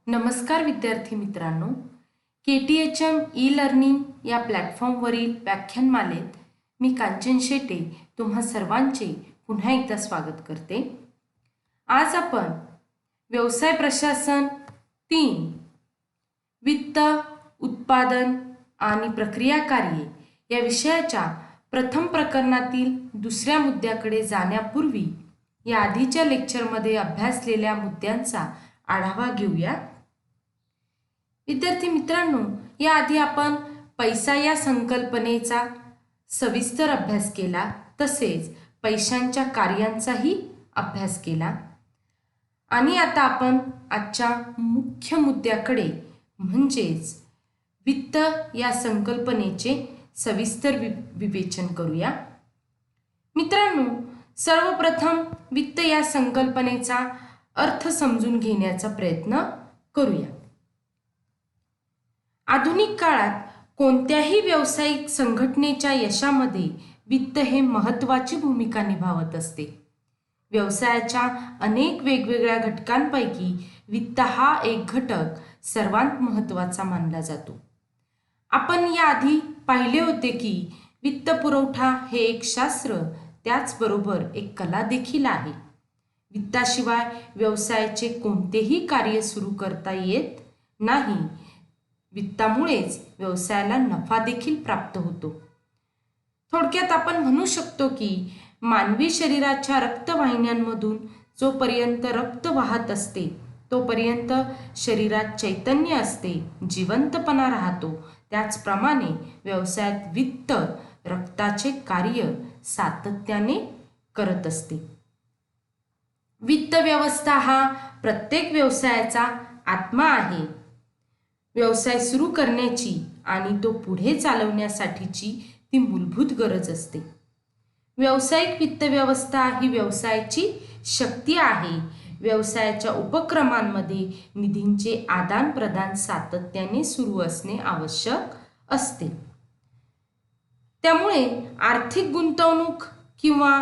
नमस्कार विद्यार्थी मित्रांनो, KTHM ई-लर्निंग या प्लॅटफॉर्मवरील व्याख्यानमालेत मी कांचन शेटे तुम्हा सर्वांचे पुन्हा एकदा स्वागत करते. आज आपण व्यवसाय प्रशासन 3 वित्त, उत्पादन आणि प्रक्रिया कार्ये या विषयाच्या प्रथम प्रकरणातील दुसऱ्या मुद्द्याकडे जाण्यापूर्वी या आधीच्या लेक्चरमध्ये अभ्यासलेल्या मुद्द्यांचा आढावा घेऊया. विद्यार्थी मित्रांनो, याआधी आपण पैसा या संकल्पनेचा सविस्तर अभ्यास केला, तसेच पैशांच्या कार्यांचाही अभ्यास केला. आणि आता आपण आजच्या मुख्य मुद्द्याकडे म्हणजेच वित्त या संकल्पनेचे सविस्तर विवेचन करूया. मित्रांनो, सर्वप्रथम वित्त या संकल्पनेचा अर्थ समजून घेण्याचा प्रयत्न करूया. आधुनिक काळात कोणत्याही व्यावसायिक संघटनेच्या यशामध्ये वित्त हे महत्त्वाची भूमिका निभावत असते. व्यवसायाच्या अनेक वेगवेगळ्या घटकांपैकी वित्त हा एक घटक सर्वात महत्त्वाचा मानला जातो. आपण याआधी पाहिले होते की वित्त पुरवठा हे एक शास्त्र, त्याचबरोबर एक कला देखील आहे. वित्ताशिवाय व्यवसायाचे कोणतेही कार्य सुरू करता येत नाही. वित्तामुळेच व्यवसायाला नफा देखील प्राप्त होतो. थोडक्यात आपण म्हणू शकतो की मानवी शरीराच्या रक्तवाहिन्यांमधून जोपर्यंत रक्त वाहत असते तोपर्यंत शरीरात चैतन्य असते, जिवंतपणा राहतो. त्याचप्रमाणे व्यवसायात वित्त रक्ताचे कार्य सातत्याने करत असते. वित्त व्यवस्था हा प्रत्येक व्यवसायाचा आत्मा आहे. व्यवसाय सुरू करण्याची आणि तो पुढे चालवण्यासाठीची ती मूलभूत गरज असते. व्यावसायिक वित्त व्यवस्था ही व्यवसायाची शक्ती आहे. व्यवसायाच्या उपक्रमांमध्ये निधींचे आदान प्रदान सातत्याने सुरू असणे आवश्यक असते. त्यामुळे आर्थिक गुंतवणूक किंवा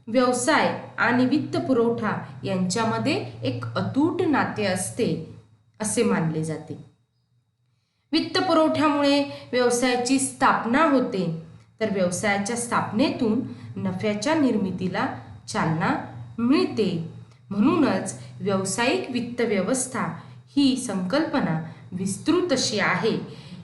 व्यवसाय आणि वित्त पुरवठा यांच्यामध्ये एक अतूट नाते असते असे मानले जाते. वित्त पुरवठ्यामुळे व्यवसायाची स्थापना होते, तर व्यवसायाच्या स्थापनेतून नफ्याच्या निर्मितीला चालना मिळते. म्हणूनच व्यावसायिक वित्त व्यवस्था ही संकल्पना विस्तृत अशी आहे.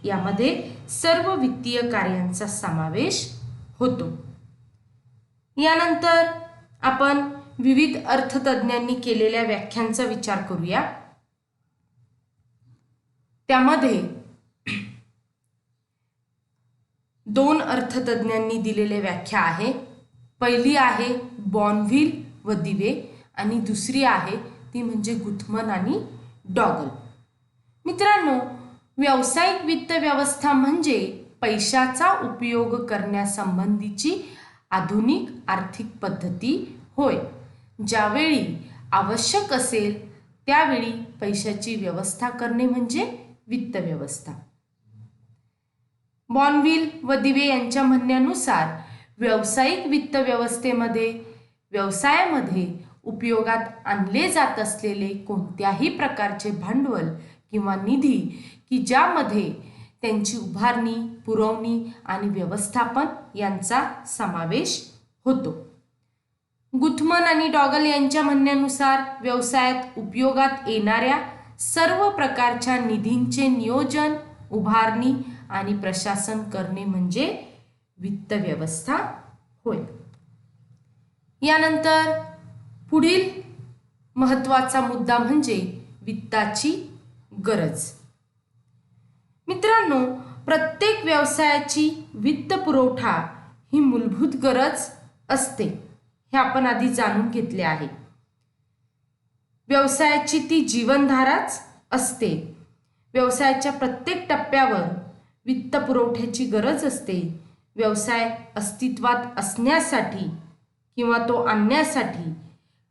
यामध्ये सर्व वित्तीय कार्यांचा समावेश होतो. यानंतर आपण विविध अर्थतज्ञांनी केलेल्या व्याख्यांचा विचार करूया. त्यामध्ये 2 अर्थतज्ञांनी दिलेले व्याख्या आहे. पहिली आहे बॉर्नव्हिल व दिवे आणि दुसरी आहे ती म्हणजे गुथमन आणि डॉगल. मित्रांनो, व्यावसायिक वित्त व्यवस्था म्हणजे पैशाचा उपयोग करण्यासंबंधीची आधुनिक आर्थिक पद्धती होय. ज्यावेळी आवश्यक असेल त्यावेळी पैशाची व्यवस्था करणे म्हणजे वित्त व्यवस्था. बॉर्नव्हिल व दिवे यांच्या म्हणण्यानुसार व्यावसायिक वित्त व्यवस्थेमध्ये व्यवसायामध्ये उपयोगात आणले जात असलेले कोणत्याही प्रकारचे भांडवल किंवा निधी की ज्यामध्ये त्यांची उभारणी, पुरवणी आणि व्यवस्थापन यांचा समावेश होतो. गुथमन आणि डॉगल यांच्या म्हणण्यानुसार व्यवसायात उपयोगात येणाऱ्या सर्व प्रकारच्या निधींचे नियोजन, उभारणी आणि प्रशासन करणे म्हणजे वित्त व्यवस्था होय. यानंतर पुढील महत्त्वाचा मुद्दा म्हणजे वित्ताची गरज. मित्रांनो, प्रत्येक व्यवसायाची वित्त पुरवठा ही मूलभूत गरज असते, हे आपण आधी जाणून घेतले आहे. व्यवसायाची ती जीवनधाराच असते. व्यवसायाच्या प्रत्येक टप्प्यावर वित्त पुरवठ्याची गरज असते. व्यवसाय अस्तित्वात असण्यासाठी किंवा तो आणण्यासाठी,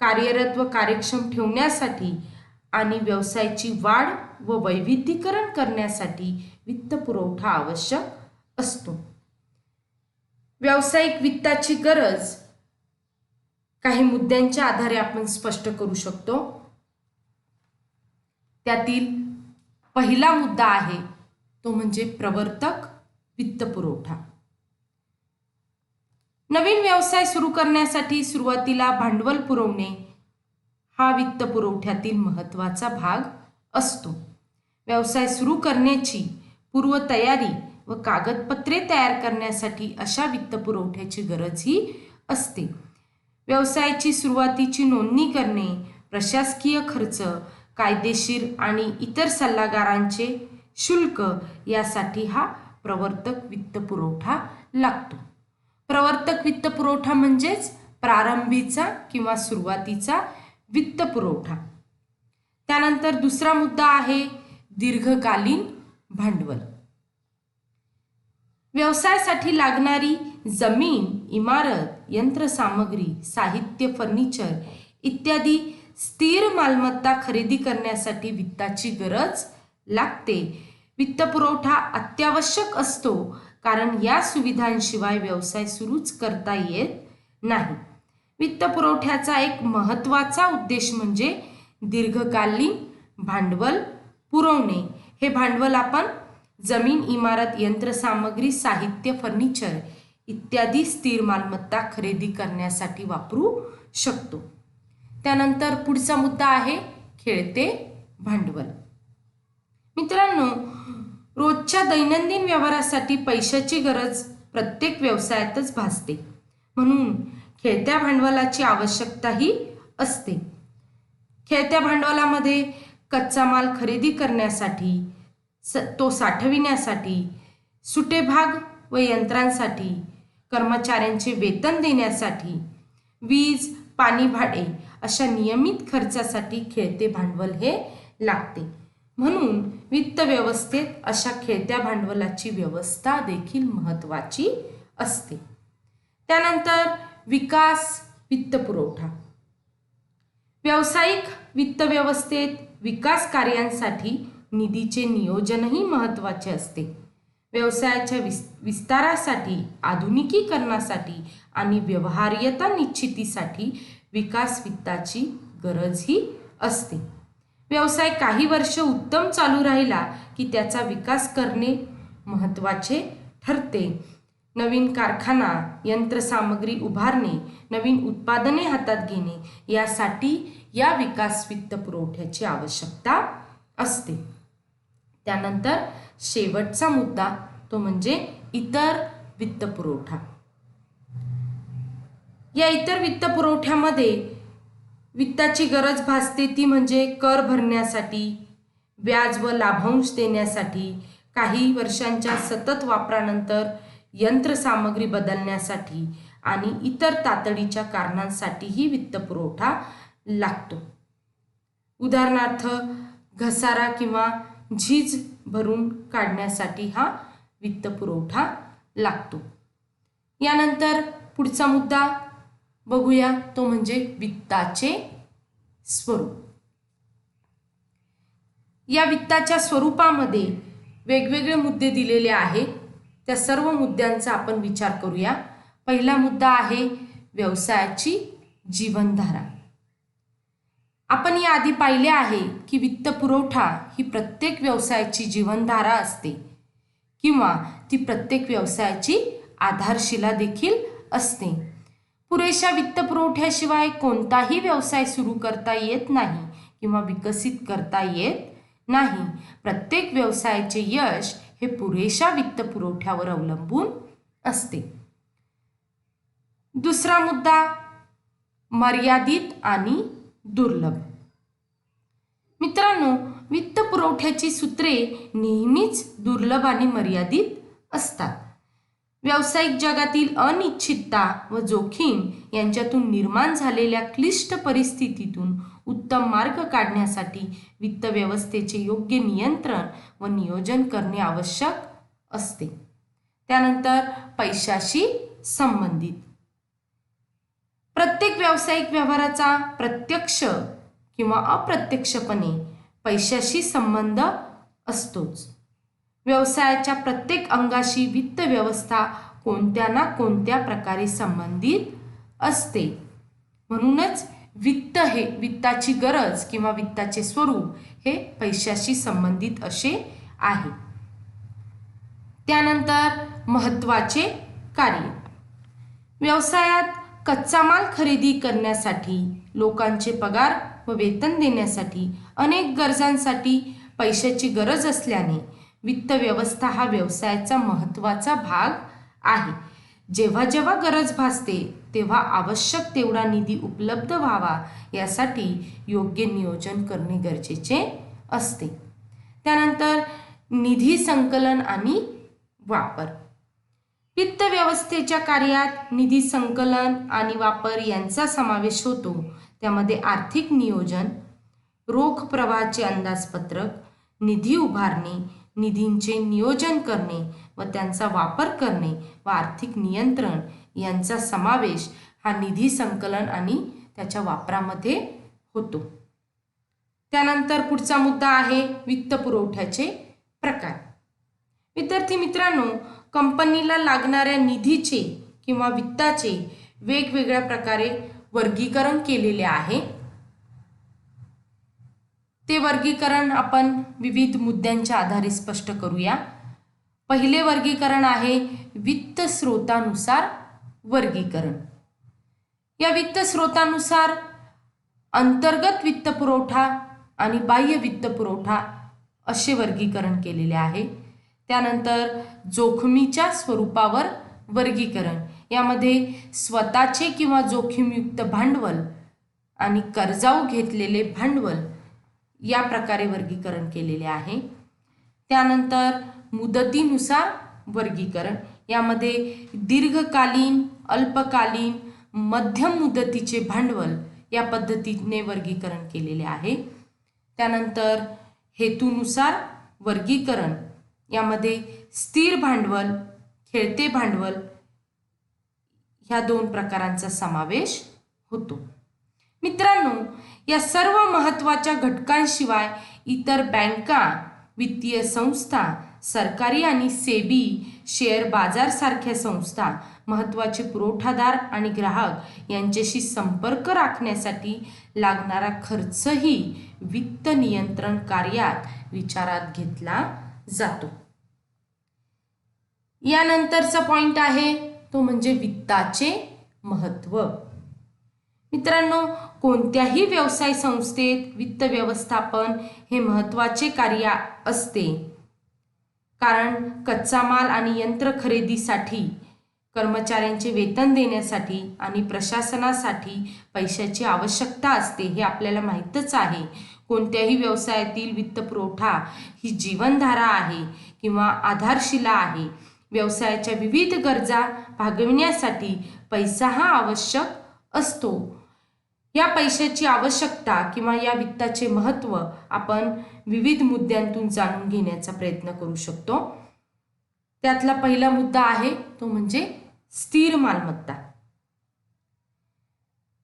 कार्यरत व कार्यक्षम ठेवण्यासाठी आणि व्यवसायाची वाढ व वैविध्यीकरण करण्यासाठी वित्त पुरवठा आवश्यक असतो. व्यावसायिक वित्ताची गरज काही मुद्द्यांच्या आधारे आपण स्पष्ट करू शकतो. त्यातील पहिला मुद्दा आहे तो म्हणजे प्रवर्तक वित्तपुरवठा. नवीन व्यवसाय सुरू करण्यासाठी सुरुवातीला भांडवल पुरवणे हा वित्तपुरवठ्यातील महत्त्वाचा भाग असतो. व्यवसाय सुरू करण्याची पूर्वतयारी व कागदपत्रे तयार करण्यासाठी अशा वित्तपुरवठ्याची गरजही असते. व्यवसायाची सुरुवातीची नोंदणी करणे, प्रशासकीय खर्च, कायदेशीर आणि इतर सल्लागारांचे शुल्क यासाठी हा प्रवर्तक वित्तपुरवठा लागतो. प्रवर्तक वित्तपुरवठा म्हणजेच प्रारंभीचा किंवा सुरुवातीचा वित्तपुरवठा. त्यानंतर दुसरा मुद्दा आहे दीर्घकालीन भांडवल. व्यवसायासाठी लागणारी जमीन, इमारत, यंत्रसामग्री, साहित्य, फर्निचर इत्यादी स्थिर मालमत्ता खरेदी करण्यासाठी वित्ताची गरज लागते. वित्तपुरवठा अत्यावश्यक असतो कारण या सुविधांशिवाय व्यवसाय सुरूच करता येत नाही. वित्तपुरवठ्याचा एक महत्त्वाचा उद्देश म्हणजे दीर्घकालीन भांडवल पुरवणे. हे भांडवल आपण जमीन, इमारत, यंत्रसामग्री, साहित्य, फर्निचर इत्यादी स्थिर मालमत्ता खरेदी करण्यासाठी वापरू शकतो. त्यानंतर पुढचा मुद्दा आहे खेळते भांडवल. मित्रांनो, रोजच्या दैनंदिन व्यवहारासाठी पैशाची गरज प्रत्येक व्यवसायातच भासते, म्हणून खेळत्या भांडवलाची आवश्यकताही असते. खेळत्या भांडवलामध्ये कच्चा माल खरेदी करण्यासाठी, तो साठविण्यासाठी, सुटे भाग व यंत्रांसाठी, कर्मचाऱ्यांचे वेतन देण्यासाठी, वीज, पाणी भाडे अशा नियमित खर्चासाठी खेळते भांडवल हे लागते. म्हणून वित्त व्यवस्थेत अशा खेळत्या भांडवलाची व्यवस्था देखील महत्त्वाची असते. त्यानंतर विकास वित्तपुरवठा. व्यावसायिक वित्त व्यवस्थेत विकास कार्यांसाठी निधीचे नियोजनही महत्त्वाचे असते. व्यवसायाच्या विस्तारासाठी, आधुनिकीकरणासाठी आणि व्यवहार्यता निश्चितीसाठी विकास वित्ताची गरजही असते. व्यवसाय काही वर्ष उत्तम चालू राहिला की त्याचा विकास करणे महत्त्वाचे ठरते. नवीन कारखाना, यंत्रसामग्री उभारणे, नवीन उत्पादने हातात घेणे यासाठी या विकास वित्तपुरवठ्याची आवश्यकता असते. त्यानंतर शेवटचा मुद्दा तो म्हणजे इतर वित्तपुरवठा. या इतर वित्तपुरवठ्यामध्ये वित्ताची गरज भासते ती म्हणजे कर भरण्यासाठी, व्याज व लाभांश देण्यासाठी, काही वर्षांच्या सतत वापरानंतर यंत्रसामग्री बदलण्यासाठी आणि इतर तातडीच्या कारणांसाठीही वित्तपुरवठा लागतो. उदाहरणार्थ घसारा किंवा झीज भरून काढण्यासाठी हा वित्तपुरवठा लागतो. यानंतर पुढचा मुद्दा बघूया तो म्हणजे वित्ताचे स्वरूप. या वित्ताच्या स्वरूपामध्ये वेगवेगळे मुद्दे दिलेले आहेत. त्या सर्व मुद्द्यांचा आपण विचार करूया. पहिला मुद्दा आहे व्यवसायाची जीवनधारा. आपण याआधी पाहिले आहे की वित्तपुरवठा ही प्रत्येक व्यवसायाची जीवनधारा असते किंवा ती प्रत्येक व्यवसायाची आधारशिला देखील असते. पुरेशा वित्तपुरवठ्याशिवाय कोणताही व्यवसाय सुरू करता येत नाही किंवा विकसित करता येत नाही. प्रत्येक व्यवसायाचे यश हे पुरेशा वित्तपुरवठ्यावर अवलंबून असते. दुसरा मुद्दा मर्यादित आणि दुर्लभ. मित्रांनो, वित्तपुरवठ्याची सूत्रे नेहमीच दुर्लभ आणि मर्यादित असतात. व्यावसायिक जगातील अनिश्चितता व जोखीम यांच्यातून निर्माण झालेल्या क्लिष्ट परिस्थितीतून उत्तम मार्ग काढण्यासाठी वित्त व्यवस्थेचे योग्य नियंत्रण व नियोजन करणे आवश्यक असते. त्यानंतर पैशाशी संबंधित. प्रत्येक व्यावसायिक व्यवहाराचा प्रत्यक्ष किंवा अप्रत्यक्षपणे पैशाशी संबंध असतोच. व्यवसायाच्या प्रत्येक अंगाशी वित्त व्यवस्था कोणत्या ना कोणत्या प्रकारे संबंधित असते. म्हणूनच वित्ताची गरज किंवा वित्ताचे स्वरूप हे पैशाशी संबंधित असे आहे. त्यानंतर महत्त्वाचे कार्य. व्यवसायात कच्चा माल खरेदी करण्यासाठी, लोकांचे पगार व वेतन देण्यासाठी, अनेक गरजांसाठी पैशाची गरज असल्याने वित्त व्यवस्था हा व्यवसायाचा महत्त्वाचा भाग आहे. जेव्हा जेव्हा गरज भासते तेव्हा आवश्यक तेवढा निधी उपलब्ध व्हावा यासाठी योग्य नियोजन करणे गरजेचे असते. त्यानंतर निधी संकलन आणि वापर. वित्त व्यवस्थेच्या कार्यात निधी संकलन आणि वापर यांचा समावेश होतो. त्यामध्ये आर्थिक नियोजन, रोख प्रवाहाचे अंदाजपत्रक, निधी उभारणे, निधींचे नियोजन करणे व त्यांचा वापर करणे व आर्थिक नियंत्रण यांचा समावेश हा निधी संकलन आणि त्याच्या वापरामध्ये होतो. त्यानंतर पुढचा मुद्दा आहे वित्त पुरवठ्याचे प्रकार. विद्यार्थी मित्रांनो, कंपनीला लागणाऱ्या निधीचे किंवा वित्ताचे वेगवेगळ्या प्रकारे वर्गीकरण केलेले आहे. ते वर्गीकरण आपण विविध मुद्द्यांच्या आधारे स्पष्ट करूया. पहिले वर्गीकरण आहे वित्त स्रोतानुसार वर्गीकरण. या वित्त स्रोतानुसार अंतर्गत वित्त पुरवठा आणि बाह्य वित्त पुरवठा असे वर्गीकरण केलेले आहे. त्यानंतर जोखमीच्या स्वरूपावर वर्गीकरण. यामध्ये स्वतःचे किंवा जोखीमयुक्त भांडवल आणि कर्जाऊ घेतलेले भांडवल या प्रकारे वर्गीकरण केलेले आहे. त्यानंतर मुदतीनुसार वर्गीकरण. यामध्ये दीर्घकालीन, अल्पकालीन, मध्यम मुदतीचे भांडवल या पद्धतीने वर्गीकरण केलेले आहे. त्यानंतर हेतूनुसार वर्गीकरण. यामध्ये स्थिर भांडवल, खेळते भांडवल ह्या दोन प्रकारांचा समावेश होतो. मित्रांनो, या सर्व महत्त्वाच्या घटकांशिवाय इतर बँका, वित्तीय संस्था, सरकारी आणि सेबी, शेअर बाजार सारख्या संस्था, महत्त्वाचे पुरवठादार आणि ग्राहक यांच्याशी संपर्क राखण्यासाठी लागणारा खर्चही वित्त नियंत्रण कार्यात विचारात घेतला जातो. यानंतरचा पॉइंट आहे तो म्हणजे वित्ताचे महत्त्व. मित्रांनो, कोणत्याही व्यवसाय संस्थेत वित्त व्यवस्थापन हे महत्त्वाचे कार्य असते. कारण कच्चा माल आणि यंत्र खरेदीसाठी, कर्मचाऱ्यांचे वेतन देण्यासाठी आणि प्रशासनासाठी पैशाची आवश्यकता असते हे आपल्याला माहीतच आहे. कोणत्याही व्यवसायातील वित्तपुरवठा ही जीवनधारा आहे किंवा आधारशिला आहे. व्यवसायाच्या विविध गरजा भागविण्यासाठी पैसा हा आवश्यक असतो. या पैशाची आवश्यकता किंवा या वित्ताचे महत्त्व आपण विविध मुद्द्यांतून जाणून घेण्याचा प्रयत्न करू शकतो. त्यातला पहिला मुद्दा आहे तो म्हणजे स्थिर मालमत्ता.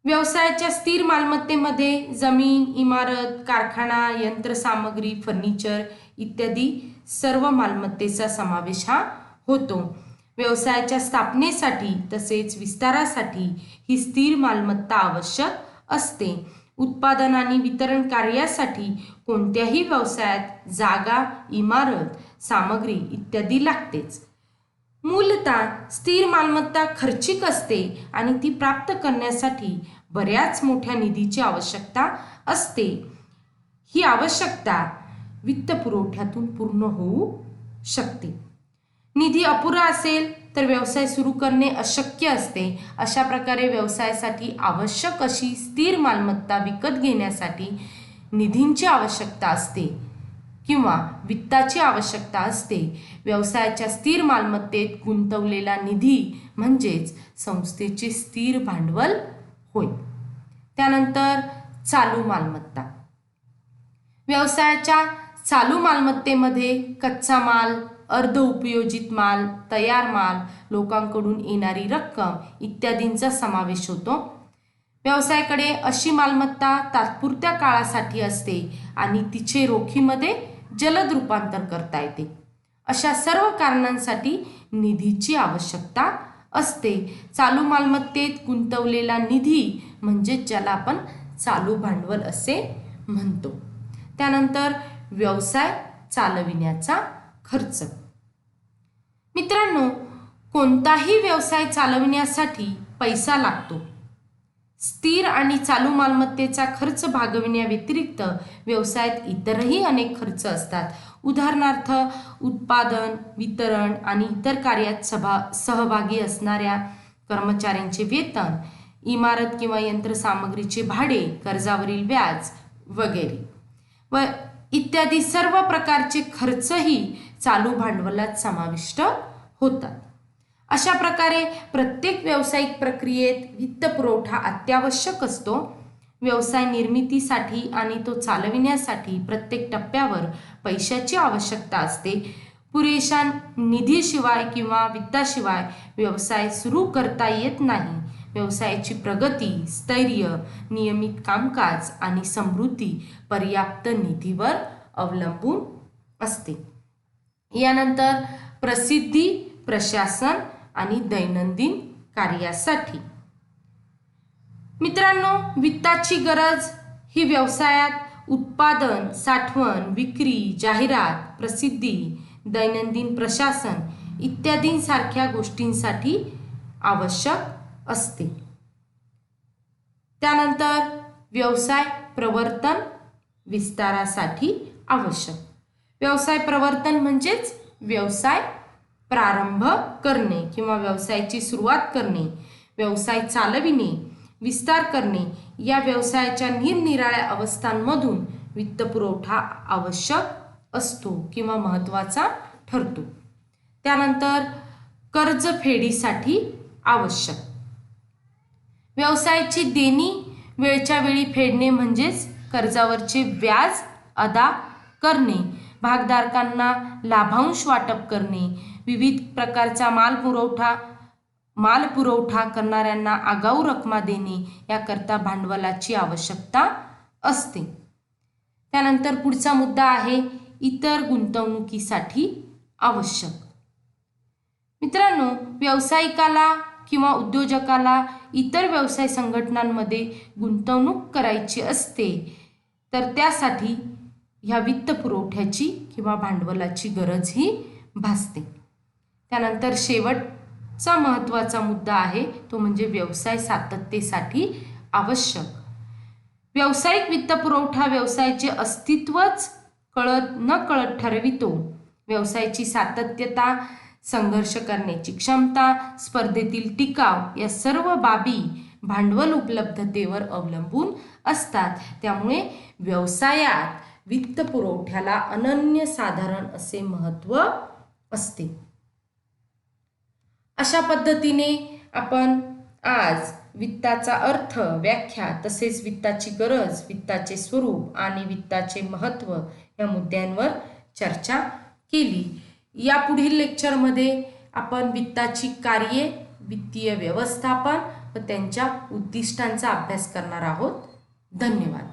व्यवसायाच्या स्थिर मालमत्तेमध्ये जमीन, इमारत, कारखाना, यंत्रसामग्री, फर्निचर इत्यादी सर्व मालमत्तेचा समावेश हा होतो. व्यवसायाच्या स्थापनेसाठी तसेच विस्तारासाठी ही स्थिर मालमत्ता आवश्यक असते. उत्पादन आणि वितरण कार्यासाठी कोणत्याही व्यवसायात जागा, इमारत, सामग्री इत्यादी लागतेच. मूलतः स्थिर मालमत्ता खर्चिक असते आणि ती प्राप्त करण्यासाठी बऱ्याच मोठ्या निधीची आवश्यकता असते. ही आवश्यकता वित्तपुरवठ्यातून पूर्ण होऊ शकते. निधी अपुरा असेल तर व्यवसाय सुरू करणे अशक्य असते. अशा प्रकारे व्यवसायासाठी आवश्यक अशी स्थिर मालमत्ता विकत घेण्यासाठी निधींची आवश्यकता असते किंवा वित्ताची आवश्यकता असते. व्यवसायाच्या स्थिर मालमत्तेत गुंतवलेला निधी म्हणजेच संस्थेचे स्थिर भांडवल होय. त्यानंतर चालू मालमत्ता. व्यवसायाच्या चालू मालमत्तेमध्ये कच्चा माल, अर्ध उपयोजित माल, तयार माल, लोकांकडून येणारी रक्कम इत्यादींचा समावेश होतो. व्यवसायाकडे अशी मालमत्ता तात्पुरत्या काळासाठी असते आणि तिचे रोखीमध्ये जलद रूपांतर करता येते. अशा सर्व कारणांसाठी निधीची आवश्यकता असते. चालू मालमत्तेत गुंतवलेला निधी म्हणजे ज्याला आपण चालू भांडवल असे म्हणतो. त्यानंतर व्यवसाय चालविण्याचा खर्च. मित्रांनो, कोणताही व्यवसाय चालविण्यासाठी पैसा लागतो. स्थिर आणि चालू मालमत्तेचा खर्च भागविण्याव्यतिरिक्त व्यवसायात इतरही अनेक खर्च असतात. उदाहरणार्थ, उत्पादन, वितरण आणि इतर कार्यात सहभागी असणाऱ्या कर्मचाऱ्यांचे वेतन, इमारत किंवा यंत्रसामग्रीचे भाडे, कर्जावरील व्याज वगैरे व इत्यादी सर्व प्रकारचे खर्चही चालू भांडवलात समाविष्ट होतात. अशा प्रकारे प्रत्येक व्यावसायिक प्रक्रियेत वित्तपुरवठा अत्यावश्यक असतो. व्यवसाय निर्मितीसाठी आणि तो चालविण्यासाठी प्रत्येक टप्प्यावर पैशाची आवश्यकता असते. पुरेशा निधीशिवाय किंवा वित्ताशिवाय व्यवसाय सुरू करता येत नाही. व्यवसायाची प्रगती, स्थैर्य, नियमित कामकाज आणि समृद्धी पर्याप्त निधीवर अवलंबून असते. यानंतर प्रसिद्धी, प्रशासन आणि दैनंदिन कार्यासाठी. मित्रांनो, वित्ताची गरज ही व्यवसायात उत्पादन, साठवण, विक्री, जाहिरात, प्रसिद्धी, दैनंदिन प्रशासन इत्यादींसारख्या गोष्टींसाठी आवश्यक असते. त्यानंतर व्यवसाय प्रवर्तन विस्तारासाठी आवश्यक. व्यवसाय प्रवर्तन म्हणजेच व्यवसाय प्रारंभ करणे किंवा व्यवसायाची सुरुवात करणे, व्यवसाय चालविणे, विस्तार करणे या व्यवसायाच्या निरनिराळ्या अवस्थांमधून वित्तपुरवठा आवश्यक असतो किंवा महत्त्वाचा ठरतो. त्यानंतर कर्जफेडीसाठी आवश्यक. व्यवसायाची देणी वेळच्या वेळी फेडणे म्हणजेच कर्जावरचे व्याज अदा करणे, भागधारकांना लाभांश वाटप करणे, विविध प्रकारचा मालपुरवठा करणाऱ्यांना आगाऊ रकमा देणे याकरता भांडवलाची आवश्यकता असते. त्यानंतर पुढचा मुद्दा आहे इतर गुंतवणुकीसाठी आवश्यक. मित्रांनो, व्यावसायिकाला किंवा उद्योजकाला इतर व्यवसाय संघटनांमध्ये गुंतवणूक करायची असते, तर त्यासाठी ह्या वित्तपुरवठ्याची किंवा भांडवलाची गरजही भासते. त्यानंतर शेवटचा महत्त्वाचा मुद्दा आहे तो म्हणजे व्यवसाय सातत्यतेसाठी आवश्यक. व्यावसायिक वित्तपुरवठा व्यवसायाचे अस्तित्वच कळत ठरवितो. व्यवसायाची सातत्यता, संघर्ष करण्याची क्षमता, स्पर्धेतील टिकाव या सर्व बाबी भांडवल उपलब्धतेवर अवलंबून असतात. त्यामुळे व्यवसायात वित्तपुरवठ्याला अनन्यसाधारण असे महत्त्व असते. अशा पद्धतीने आपण आज वित्ताचा अर्थ, व्याख्या तसेच वित्ताची गरज, वित्ताचे स्वरूप आणि वित्ताचे महत्त्व या मुद्द्यांवर चर्चा केली. या पुढील लेक्चरमध्ये आपण वित्ताची कार्ये, वित्तीय व्यवस्थापन व त्यांच्या उद्दिष्टांचा अभ्यास करणार आहोत. धन्यवाद.